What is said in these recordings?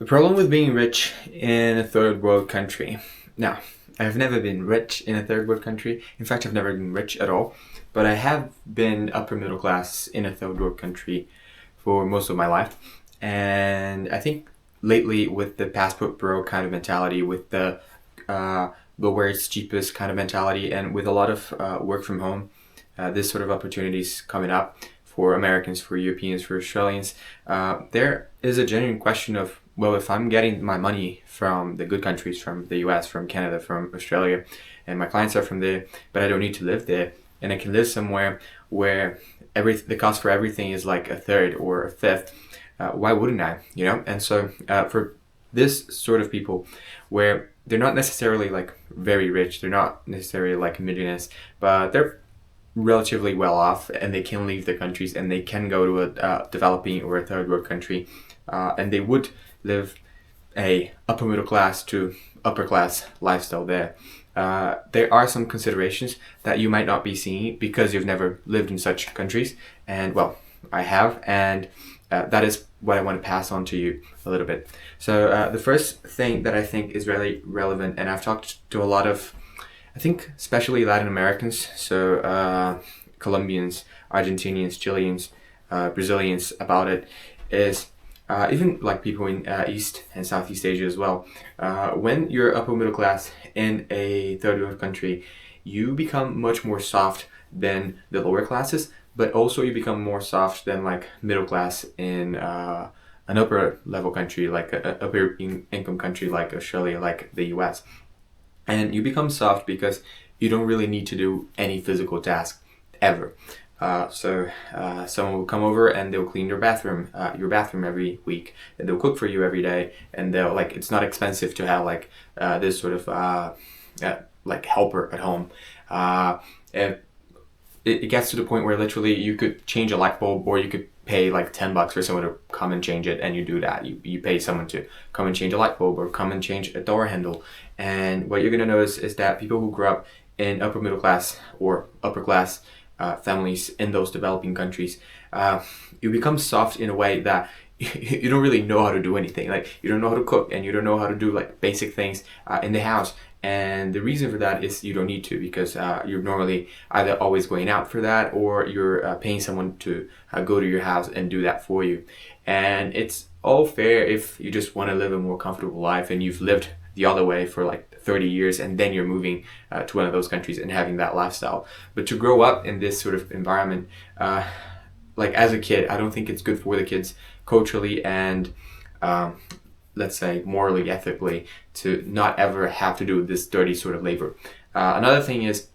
The problem with being rich in a third world country. Now, I've never been rich in a third world country. In fact, I've never been rich at all. But I have been upper middle class in a third world country for most of my life. And I think lately, with the passport bro kind of mentality, with the where it's cheapest kind of mentality, and with a lot of work from home, this sort of opportunities coming up for Americans, for Europeans, for Australians, there is a genuine question of, well, if I'm getting my money from the good countries, from the US, from Canada, from Australia, and my clients are from there, but I don't need to live there, and I can live somewhere where the cost for everything is like a third or a fifth, why wouldn't I? And so for this sort of people, where they're not necessarily like very rich, they're not necessarily like millionaires, but they're relatively well off, and they can leave their countries and they can go to a developing or a third world country, and they would live a upper middle class to upper class lifestyle there. There are some considerations that you might not be seeing because you've never lived in such countries, and well, I have, and that is what I want to pass on to you a little bit. So the first thing that I think is really relevant, and I've talked to a lot of, I think especially Latin Americans, so Colombians, Argentinians, Chileans, Brazilians, about it, is even like people in East and Southeast Asia as well. When you're upper middle class in a third world country, you become much more soft than the lower classes, but also you become more soft than like middle class in an upper level country, like a upper income country like Australia, like the US. And you become soft because you don't really need to do any physical task ever. So someone will come over and they'll clean your bathroom every week, and they'll cook for you every day, and they'll like, it's not expensive to have like this sort of like helper at home. And it gets to the point where literally you could change a light bulb, or you could pay like $10 for someone to come and change it, and you do that. You pay someone to come and change a light bulb or come and change a door handle. And what you're gonna notice is that people who grew up in upper middle class or upper class families in those developing countries, you become soft in a way that you don't really know how to do anything. Like, you don't know how to cook, and you don't know how to do like basic things in the house. And the reason for that is you don't need to, because you're normally either always going out for that, or you're paying someone to go to your house and do that for you. And it's all fair if you just want to live a more comfortable life and you've lived the other way for like 30 years, and then you're moving to one of those countries and having that lifestyle. But to grow up in this sort of environment, like as a kid, I don't think it's good for the kids culturally and let's say morally, ethically, to not ever have to do this dirty sort of labor. Another thing is,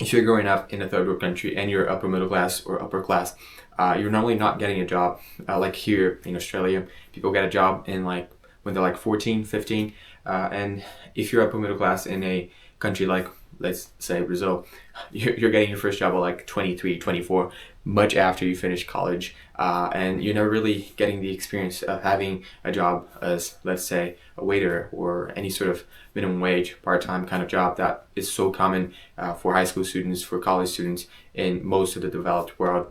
if you're growing up in a third world country and you're upper middle class or upper class, you're normally not getting a job. Like here in Australia, people get a job in like when they're like 14, 15. And if you're upper middle class in a country like, let's say Brazil, you're getting your first job at like 23, 24, much after you finish college. And you're not really getting the experience of having a job as, let's say, a waiter or any sort of minimum wage, part-time kind of job that is so common for high school students, for college students in most of the developed world.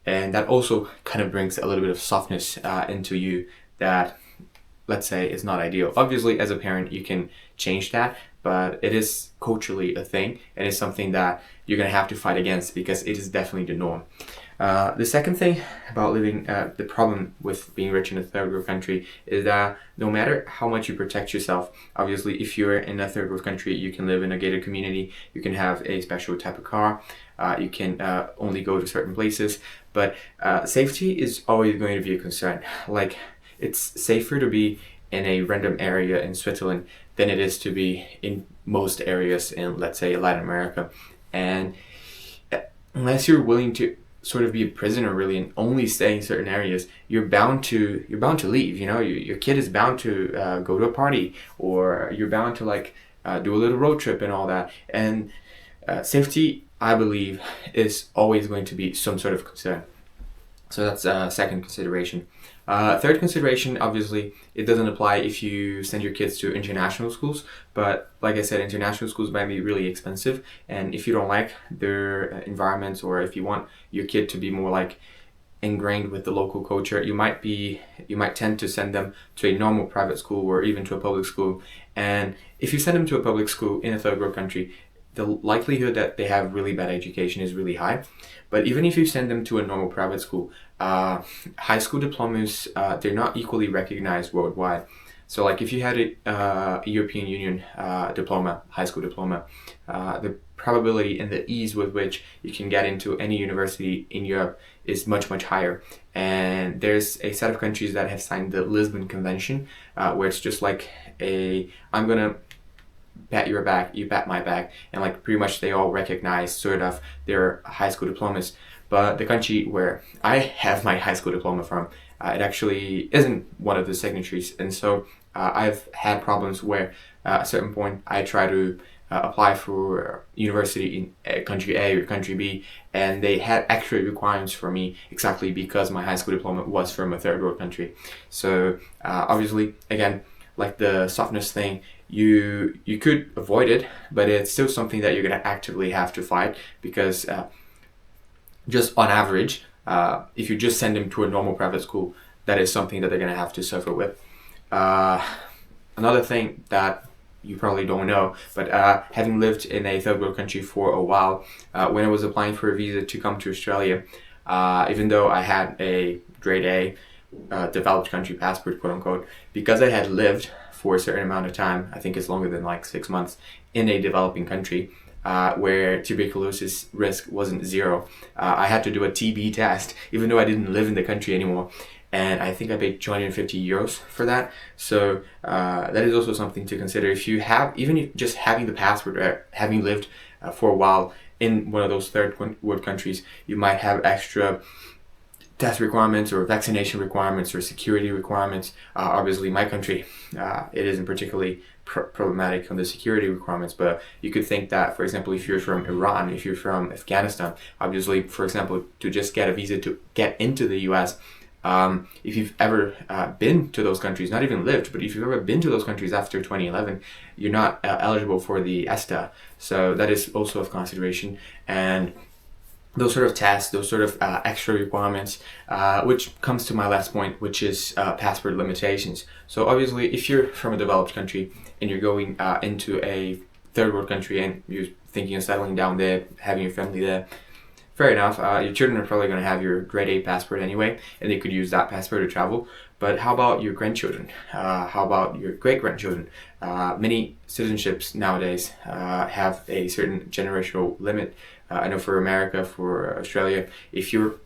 And that also kind of brings a little bit of softness into you that, let's say, is not ideal. Obviously, as a parent, you can change that, but it is culturally a thing, and it's something that you're going to have to fight against, because it is definitely the norm. The second thing about living, the problem with being rich in a third world country is that no matter how much you protect yourself, obviously if you're in a third world country, you can live in a gated community, you can have a special type of car, you can only go to certain places, but safety is always going to be a concern. Like, it's safer to be in a random area in Switzerland than it is to be in most areas in, let's say, Latin America. And unless you're willing to sort of be a prisoner really and only stay in certain areas, you're bound to leave. Your kid is bound to go to a party, or you're bound to like do a little road trip and all that. And safety, I believe, is always going to be some sort of concern. So that's a second consideration. Third consideration, obviously, it doesn't apply if you send your kids to international schools, but like I said, international schools might be really expensive, and if you don't like their environments, or if you want your kid to be more like ingrained with the local culture, you might tend to send them to a normal private school or even to a public school. And if you send them to a public school in a third world country, the likelihood that they have really bad education is really high. But even if you send them to a normal private school, high school diplomas, they're not equally recognized worldwide. So like if you had a European Union diploma, high school diploma, the probability and the ease with which you can get into any university in Europe is much, much higher. And there's a set of countries that have signed the Lisbon Convention, where it's just like I'm gonna pat your back, you pat my back, and like pretty much they all recognize sort of their high school diplomas. But the country where I have my high school diploma from, it actually isn't one of the signatories. And so I've had problems where at a certain point I try to apply for university in country A or country B, and they had extra requirements for me exactly because my high school diploma was from a third world country. So obviously, again, like the softness thing, you could avoid it, but it's still something that you're going to actively have to fight, because just on average, if you just send them to a normal private school, that is something that they're going to have to suffer with. Another thing that you probably don't know, but having lived in a third world country for a while, when I was applying for a visa to come to Australia, even though I had a grade A developed country passport, quote unquote, because I had lived for a certain amount of time, I think it's longer than like 6 months, in a developing country, where tuberculosis risk wasn't zero, I had to do a TB test, even though I didn't live in the country anymore. And I think I paid 250 euros for that. So that is also something to consider. If you have, even if just having the passport, or having lived for a while in one of those third world countries, you might have extra test requirements or vaccination requirements or security requirements. Obviously, my country, it isn't particularly problematic on the security requirements, but you could think that, for example, if you're from Iran, if you're from Afghanistan, obviously, for example, to just get a visa to get into the US, if you've ever been to those countries, not even lived, but if you've ever been to those countries after 2011, you're not eligible for the ESTA. So that is also of consideration. And those sort of tests, those sort of extra requirements, which comes to my last point, which is passport limitations. So obviously, if you're from a developed country and you're going into a third world country and you're thinking of settling down there, having your family there, fair enough. Your children are probably going to have your grade A passport anyway, and they could use that passport to travel. But how about your grandchildren? How about your great-grandchildren? Many citizenships nowadays have a certain generational limit. I know for America, for Australia, if you're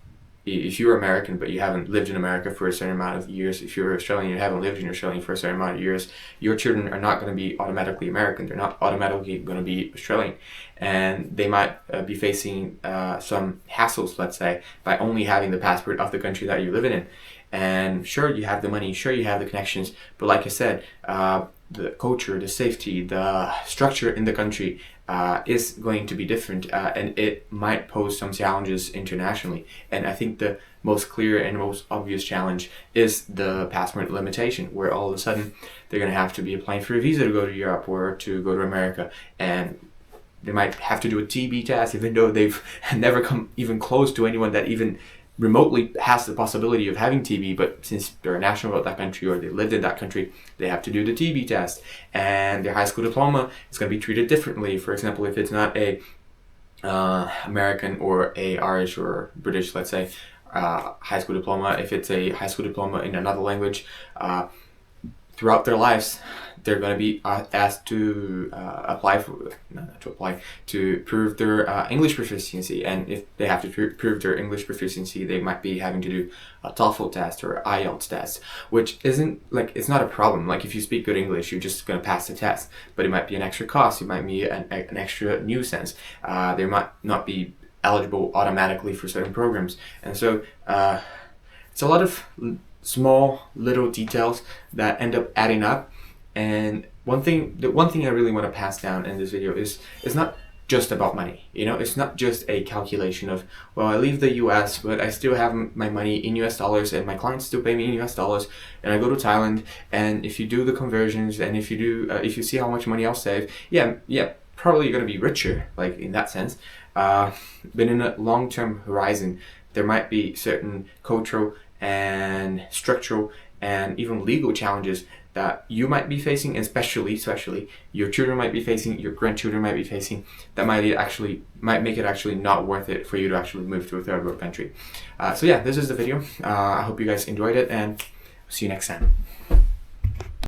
American but you haven't lived in America for a certain amount of years, if you're Australian and you haven't lived in Australia for a certain amount of years, your children are not going to be automatically American. They're not automatically going to be Australian. And they might be facing some hassles, let's say, by only having the passport of the country that you're living in. And sure, you have the money, sure, you have the connections, but like I said, the culture, the safety, the structure in the country is going to be different, and it might pose some challenges internationally. And I think the most clear and most obvious challenge is the passport limitation, where all of a sudden they're going to have to be applying for a visa to go to Europe or to go to America, and they might have to do a TB test, even though they've never come even close to anyone that even remotely has the possibility of having TB, but since they're a national of that country or they lived in that country, they have to do the TB test. And their high school diploma is going to be treated differently. For example, if it's not a American or a Irish or British, let's say, high school diploma, if it's a high school diploma in another language, throughout their lives, they're going to be asked to to prove their English proficiency. And if they have to prove their English proficiency, they might be having to do a TOEFL test or IELTS test, which isn't like, it's not a problem. Like if you speak good English, you're just going to pass the test, but it might be an extra cost. It might be an extra nuisance. They might not be eligible automatically for certain programs. And so it's a lot of small little details that end up adding up. And the one thing I really want to pass down in this video is it's not just about money. You know, it's not just a calculation of, well, I leave the US, but I still have my money in US dollars and my clients still pay me in US dollars, and I go to Thailand, and if you do the conversions and if you see how much money I'll save, yeah, probably you're going to be richer, like in that sense. But in a long-term horizon, there might be certain cultural and structural and even legal challenges that you might be facing, and especially your children might be facing, your grandchildren might be facing, that might make it actually not worth it for you to actually move to a third world country. So yeah, this is the video. I hope you guys enjoyed it, and see you next time.